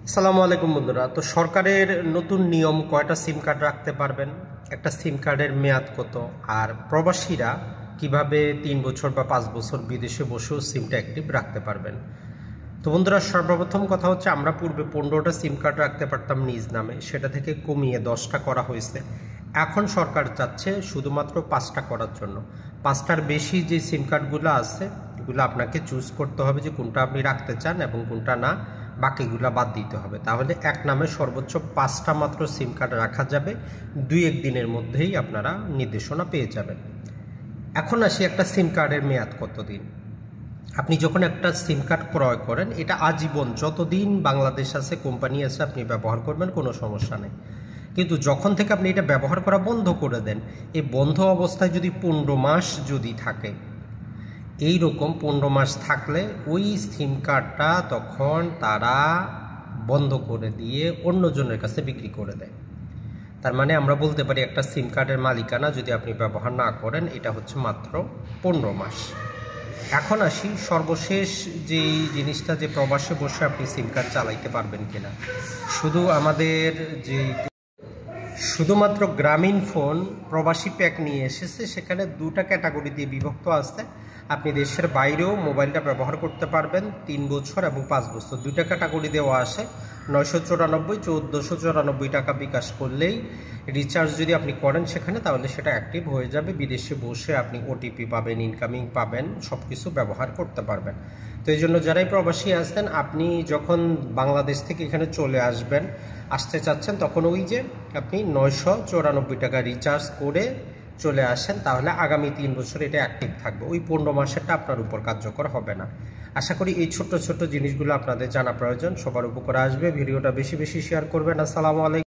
আসসালামু আলাইকুম বন্ধুরা। তো সরকারের নতুন নিয়ম কয়টা সিম কার্ড রাখতে পারবেন, একটা সিম কার্ডের মেয়াদ কত, আর প্রবাসীরা কিভাবে 3 বছর বা 5 বছর বিদেশে বসেও সিমটা অ্যাক্টিভ রাখতে পারবেন। তো বন্ধুরা, সর্বপ্রথম কথা হচ্ছে, আমরা পূর্বে 15টা সিম কার্ড রাখতে পারতাম নিজ নামে, সেটা থেকে কমিয়ে 10টা করা হয়েছে। এখন সরকার চাচ্ছে শুধুমাত্র 5টা করার জন্য। 5টার বেশি যে সিম কার্ডগুলো আছে এগুলো আপনাকে চুজ করতে হবে যে কোনটা আপনি রাখতে চান এবং কোনটা না, বাকিগুলো বাদ দিতে হবে। তাহলে এক নামে সর্বোচ্চ 5টা মাত্র সিম কার্ড রাখা যাবে। 2-1 দিনের মধ্যেই আপনারা নির্দেশনা পেয়ে যাবেন। এখন আসি, একটা সিম কার্ডের মেয়াদ কতদিন। আপনি যখন একটা সিম কার্ড ক্রয় করেন, এটা আজীবন যতদিন বাংলাদেশ আছে, কোম্পানি আছে, আপনি ব্যবহার করবেন, কোনো সমস্যা নেই। কিন্তু যখন থেকে আপনি এটা ব্যবহার করা বন্ধ করে দেন, এই বন্ধ অবস্থায় যদি 15 মাস যদি থাকে, এই রকম 15 মাস থাকলে ওই সিম কার্ডটা তখন তারা বন্ধ করে দিয়ে অন্যজনের কাছে বিক্রি করে দেয়। তার মানে আমরা বলতে পারি একটা সিম কার্ডের মালিকানা যদি আপনি ব্যবহার না করেন, এটা হচ্ছে মাত্র 15 মাস। এখন আসি সর্বশেষ যেই জিনিসটা, যে প্রবাসে বসে আপনি সিম কার্ড চালাইতে পারবেন কিনা। শুধুমাত্র গ্রামীণ ফোন প্রবাসী প্যাক নিয়ে এসেছে, সেখানে 2টা ক্যাটাগরি দিয়ে বিভক্ত আছে। আপনি দেশের বাইরেও মোবাইলটা ব্যবহার করতে পারবেন 3 বছর এবং 5 বছর, 2টা ক্যাটাগরি দেওয়া আসে। 994-1494 টাকা বিকাশ করলেই রিচার্জ যদি আপনি করেন সেখানে, তাহলে সেটা অ্যাক্টিভ হয়ে যাবে। বিদেশে বসে আপনি ওটিপি পাবেন, ইনকামিং পাবেন, সব কিছু ব্যবহার করতে পারবেন। তো এই জন্য যারাই প্রবাসী আসতেন, আপনি যখন বাংলাদেশ থেকে এখানে চলে আসতে চাচ্ছেন, তখন ওই যে আপনি 994 টাকা রিচার্জ করে চলে আসেন, তাহলে আগামী 3 বছর এটা অ্যাক্টিভ থাকবে। ওই 15 মাসেরটা আপনার উপর কার্যকর হবে না। আশা করি এই ছোট্ট ছোট্ট জিনিসগুলো আপনাদের জানা প্রয়োজন, সবার উপকারে আসবে। ভিডিওটা বেশি বেশি শেয়ার করবেন। আসসালামু আলাইকুম।